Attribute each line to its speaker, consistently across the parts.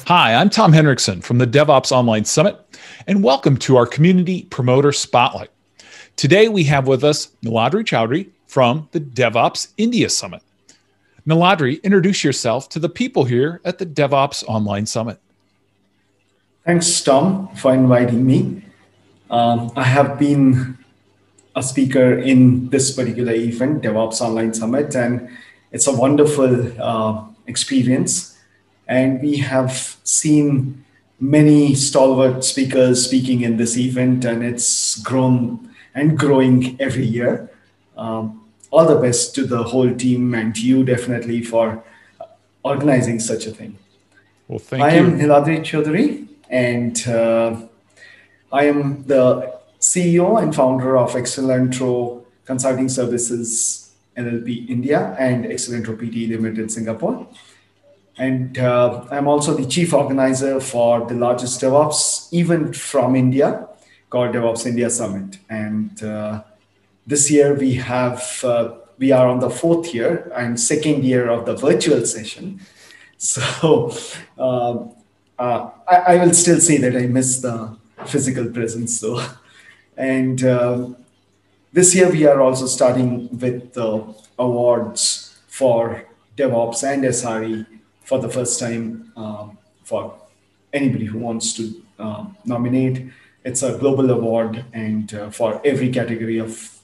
Speaker 1: Hi, I'm Tom Henriksen from the DevOps Online Summit, and welcome to our Community Promoter Spotlight. Today we have with us Niladri Chowdhury from the Devops India Summit. Niladri, introduce yourself to the people here at the DevOps Online Summit.
Speaker 2: Thanks, Tom, for inviting me. I have been a speaker in this particular event, DevOps Online Summit, and it's a wonderful experience. And we have seen many stalwart speakers speaking in this event, and it's grown and growing every year. All the best to the whole team and to you definitely for organizing such a thing.
Speaker 1: Well, thank you.
Speaker 2: I am Niladri Chowdhury, and I am the CEO and founder of Excellentro Consulting Services LLP India and Excellentro PT Limited Singapore. And I'm also the chief organizer for the largest DevOps event from India called Devops India Summit. And this year we are on the fourth year and second year of the virtual session. So I will still say that I miss the physical presence though. And this year we are also starting with the awards for DevOps and SRE for the first time for anybody who wants to nominate. It's a global award and for every category of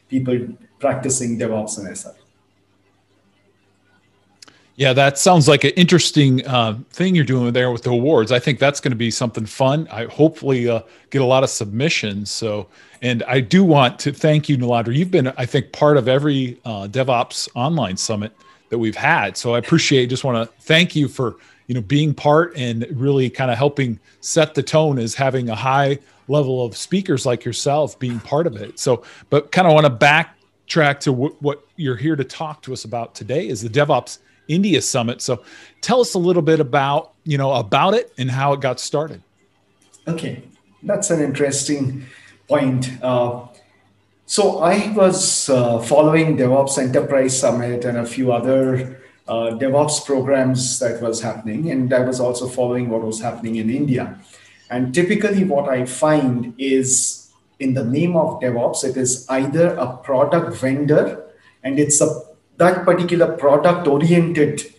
Speaker 2: people practicing DevOps and SRE.
Speaker 1: Yeah, that sounds like an interesting thing you're doing there with the awards. I think that's going to be something fun. I hopefully get a lot of submissions. So, and I do want to thank you, Niladri. You've been, I think, part of every DevOps Online Summit that we've had. So I appreciate, just want to thank you for, being part and really kind of helping set the tone as having a high level of speakers like yourself being part of it. So, but kind of want to backtrack to what you're here to talk to us about today is the DevOps India Summit. So tell us a little bit about, about it and how it got started.
Speaker 2: Okay, that's an interesting point. So I was following DevOps Enterprise Summit and a few other DevOps programs that was happening. And I was also following what was happening in India. And typically what I find is in the name of DevOps, it is either a product vendor and it's that particular product oriented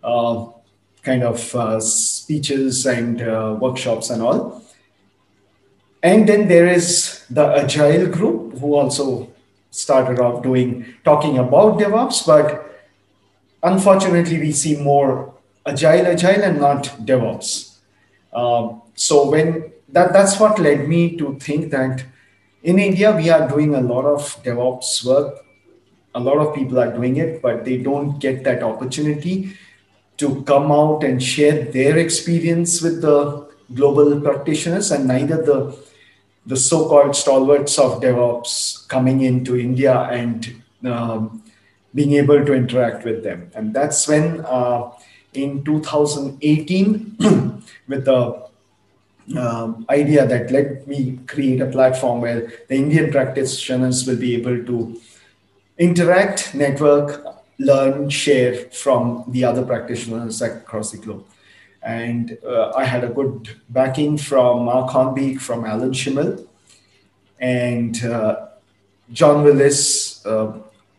Speaker 2: kind of speeches and workshops and all. And then there is the Agile group who also started off talking about DevOps, but unfortunately we see more Agile and not DevOps. So when that's what led me to think that in India, we are doing a lot of DevOps work. A lot of people are doing it, but they don't get that opportunity to come out and share their experience with the global practitioners, and neither the so-called stalwarts of DevOps coming into India and being able to interact with them. And that's when in 2018, with the idea that let me create a platform where the Indian practitioners will be able to interact, network, learn, share from the other practitioners across the globe. And I had a good backing from Mark Hornbeek, from Alan Schimmel, and John Willis,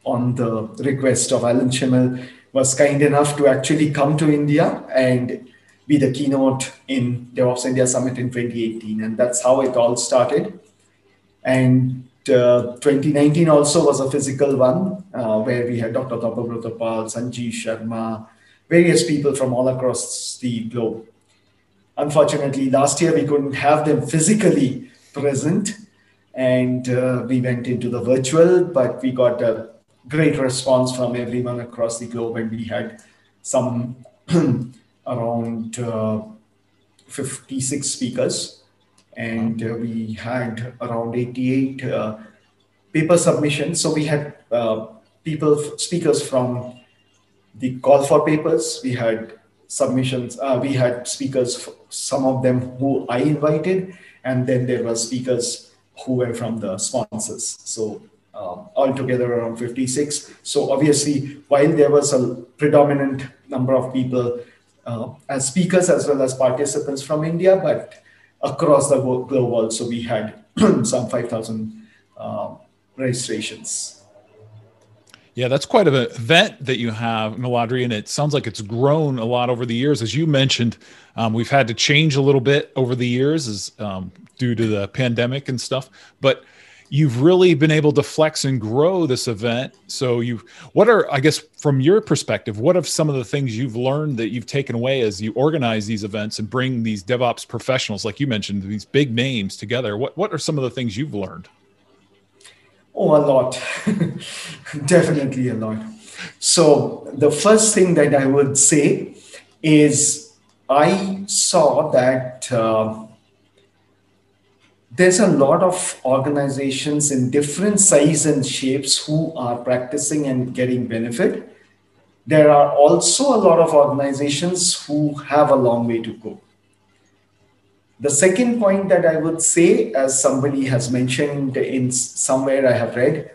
Speaker 2: on the request of Alan Schimmel, was kind enough to actually come to India and be the keynote in DevOps India Summit in 2018. And that's how it all started. And 2019 also was a physical one where we had Dr. Tapabrotapal, Sanjeev Sharma, various people from all across the globe. Unfortunately, last year we couldn't have them physically present and we went into the virtual, but we got a great response from everyone across the globe, and we had some around 56 speakers, and we had around 88 paper submissions. So we had speakers from the call for papers. We had submissions. We had speakers, some of them who I invited, and then there were speakers who were from the sponsors. So altogether around 56. So obviously, while there was predominant number of people as speakers as well as participants from India, but across the globe also we had some 5,000 registrations.
Speaker 1: Yeah, that's quite an event that you have, Naladri, and it sounds like it's grown a lot over the years. As you mentioned, we've had to change a little bit over the years as due to the pandemic and stuff, but you've really been able to flex and grow this event. So what are, I guess, from your perspective, what are some of the things you've learned that you've taken away as you organize these events and bring these DevOps professionals, like you mentioned, these big names together? What are some of the things you've learned?
Speaker 2: Oh, a lot. Definitely a lot. So the first thing that I would say is I saw that there's a lot of organizations in different size and shapes who are practicing and getting benefit. There are also a lot of organizations who have a long way to go. The second point that I would say, as somebody has mentioned in somewhere I have read,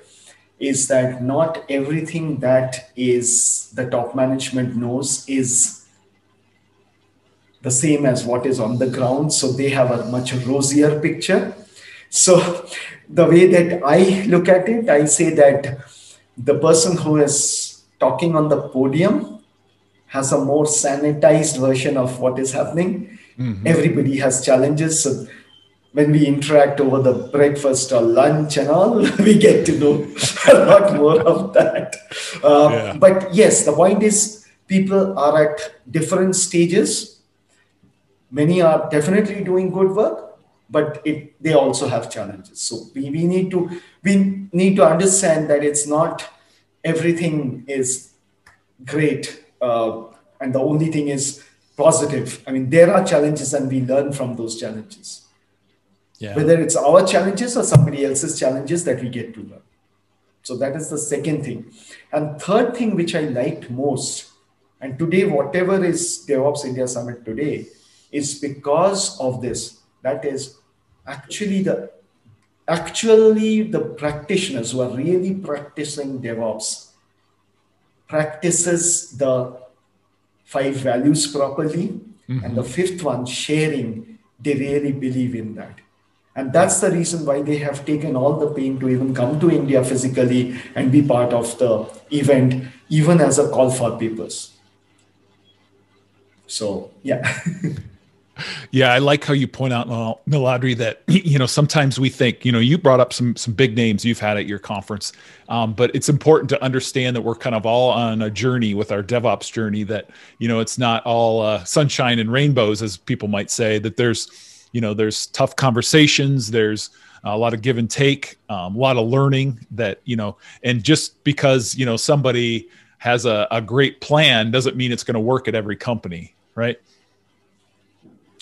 Speaker 2: is that not everything that is the top management knows is the same as what is on the ground. So they have a much rosier picture. So the way that I look at it, I say that the person who is talking on the podium has a more sanitized version of what is happening. Mm-hmm. Everybody has challenges. So when we interact over the breakfast or lunch and all, we get to know a lot more of that. But yes, the point is people are at different stages. Many are definitely doing good work, but they also have challenges. So we need to understand that it's not everything is great, and the only thing is positive. I mean, there are challenges and we learn from those challenges. Yeah. Whether it's our challenges or somebody else's challenges that we get to learn. So that is the second thing. And third thing, which I liked most, and today, whatever is DevOps India Summit today, is because of this. That is actually the practitioners who are really practicing DevOps practices the 5 values properly. Mm-hmm. And the 5th one, sharing, they really believe in that. And that's the reason why they have taken all the pain to even come to India physically and be part of the event, even as a call for papers. So, yeah.
Speaker 1: Yeah, I like how you point out, Naladri, that, sometimes we think, you brought up some big names you've had at your conference, but it's important to understand that we're kind of all on a journey with our DevOps journey, that, it's not all sunshine and rainbows, as people might say, that there's tough conversations, there's a lot of give and take, a lot of learning that, and just because, somebody has a great plan doesn't mean it's going to work at every company, right?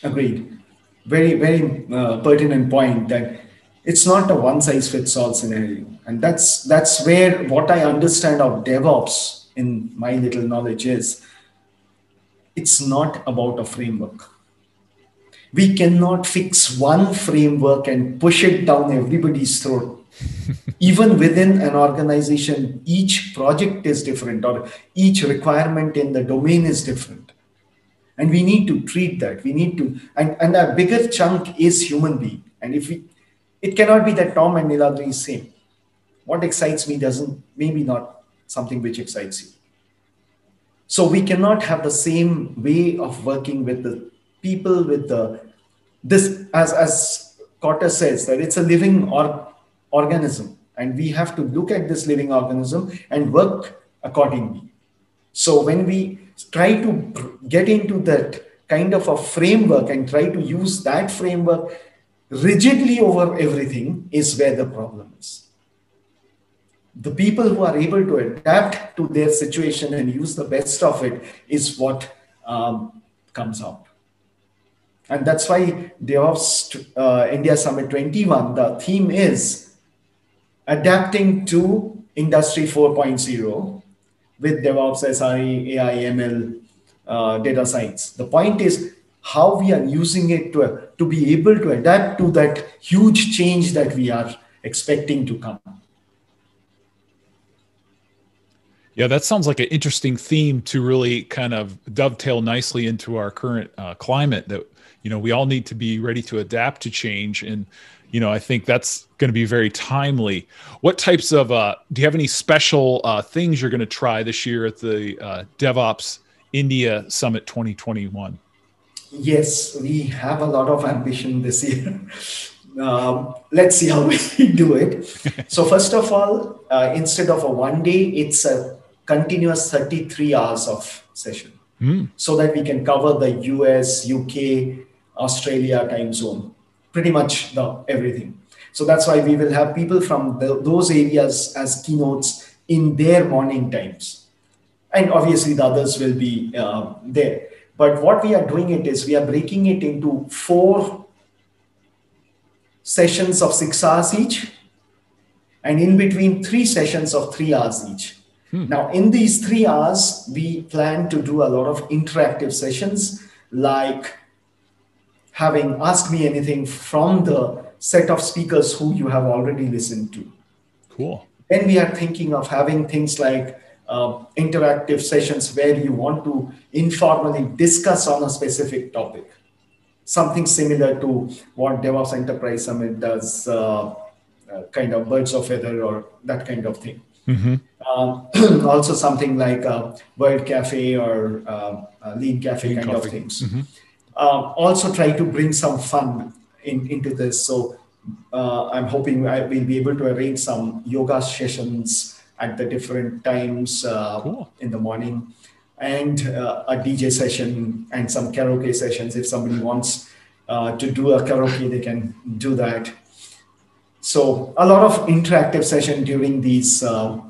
Speaker 2: Agreed. Very, very pertinent point that it's not a one-size-fits-all scenario. And that's where what I understand of DevOps in my little knowledge is, it's not about a framework. We cannot fix one framework and push it down everybody's throat. Even within an organization, each project is different, or each requirement in the domain is different. And we need to treat that. We need to, and a bigger chunk is human being. And it cannot be that Tom and Niladri is same. What excites me maybe not something which excites you. So we cannot have the same way of working with the people, with this, as Cotter says, that it's a living organism. And we have to look at this living organism and work accordingly. So when we try to get into that kind of a framework and try to use that framework rigidly over everything is where the problem is. The people who are able to adapt to their situation and use the best of it is what comes out. And that's why DevOps India Summit 21, the theme is adapting to Industry 4.0 with DevOps, SRE, AI, ML, data science. The point is how we are using it to be able to adapt to that huge change that we are expecting to come.
Speaker 1: Yeah, that sounds like an interesting theme to really kind of dovetail nicely into our current climate that, we all need to be ready to adapt to change. And, I think that's going to be very timely. What types of, do you have any special things you're going to try this year at the DevOps India Summit 2021?
Speaker 2: Yes, we have a lot of ambition this year. Let's see how we do it. So, first of all, instead of a one day, it's a continuous 33 hours of session
Speaker 1: Mm,
Speaker 2: so that we can cover the US, UK, Australia time zone, pretty much everything. So, that's why we will have people from those areas as keynotes in their morning times, and obviously the others will be there. But what we are doing it is we are breaking it into four sessions of 6 hours each, and in between three sessions of 3 hours each.
Speaker 1: mm.
Speaker 2: Now, in these 3 hours, we plan to do a lot of interactive sessions, like having Ask Me Anything from the set of speakers who you have already listened to.
Speaker 1: Cool.
Speaker 2: Then we are thinking of having things like interactive sessions where you want to informally discuss on a specific topic, something similar to what DevOps Enterprise Summit does, kind of birds of feather or that kind of thing.
Speaker 1: Hmm.
Speaker 2: Also, something like World Cafe or Lean Cafe
Speaker 1: Green
Speaker 2: kind of
Speaker 1: coffee.
Speaker 2: things.
Speaker 1: Hmm.
Speaker 2: Also, try to bring some fun into this. So, I'm hoping I will be able to arrange some yoga sessions at the different times
Speaker 1: Cool.
Speaker 2: in the morning, and a DJ session and some karaoke sessions. If somebody wants to do a karaoke, they can do that. So a lot of interactive session during these uh,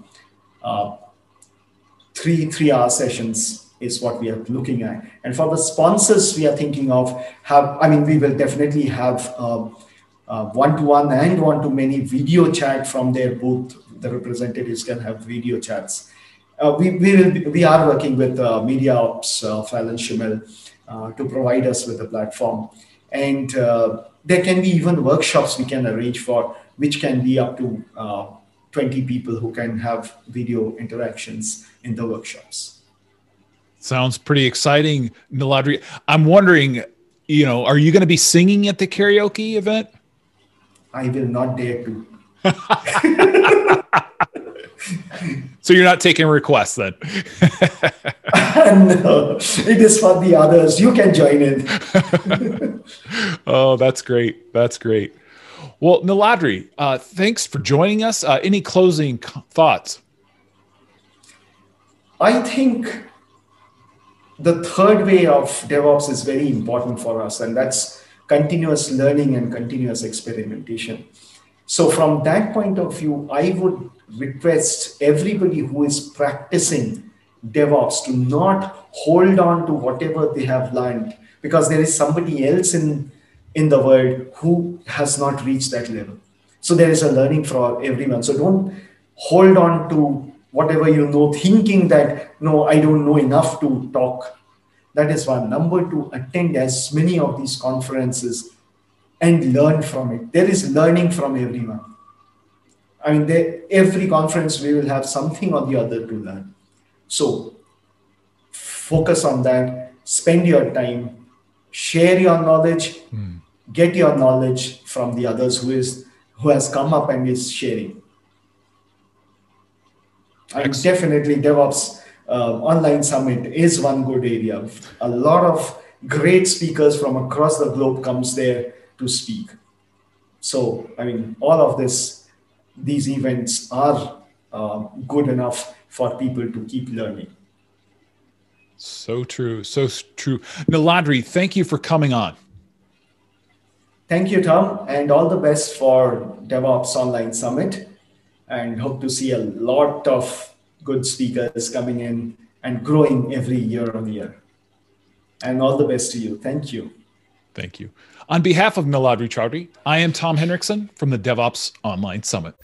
Speaker 2: 3 hour sessions is what we are looking at. And for the sponsors, we are thinking of we will definitely have one-to-one and one-to-many video chat from their booth. The representatives can have video chats. We are working with Media Ops, Fallon Schimmel, to provide us with the platform. And there can be even workshops we can arrange for, which can be up to 20 people who can have video interactions in the workshops.
Speaker 1: Sounds pretty exciting, Niladri. I'm wondering, are you going to be singing at the karaoke event?
Speaker 2: I will not dare to.
Speaker 1: So you're not taking requests then?
Speaker 2: No, it is for the others. You can join in.
Speaker 1: Oh, that's great. That's great. Well, Niladri, thanks for joining us. Any closing thoughts?
Speaker 2: I think the third way of DevOps is very important for us, and that's continuous learning and continuous experimentation. So, from that point of view, I would request everybody who is practicing DevOps to not hold on to whatever they have learned, because there is somebody else in the world who has not reached that level. So, there is a learning for everyone. So, don't hold on to whatever you know, thinking that, no, I don't know enough to talk. That is one. Number two, attend as many of these conferences and learn from it. There is learning from everyone. Every conference we will have something or the other to learn. So focus on that, spend your time, share your knowledge, get your knowledge from the others who has come up and is sharing. And definitely DevOps Online Summit is one good area. A lot of great speakers from across the globe comes there to speak. So, all of these events are good enough for people to keep learning.
Speaker 1: So true. So true. Niladri, thank you for coming on.
Speaker 2: Thank you, Tom, and all the best for DevOps Online Summit. And hope to see a lot of good speakers coming in and growing every year on year. And all the best to you. Thank you.
Speaker 1: Thank you. On behalf of Niladri Chaudhary, I am Tom Henriksen from the DevOps Online Summit.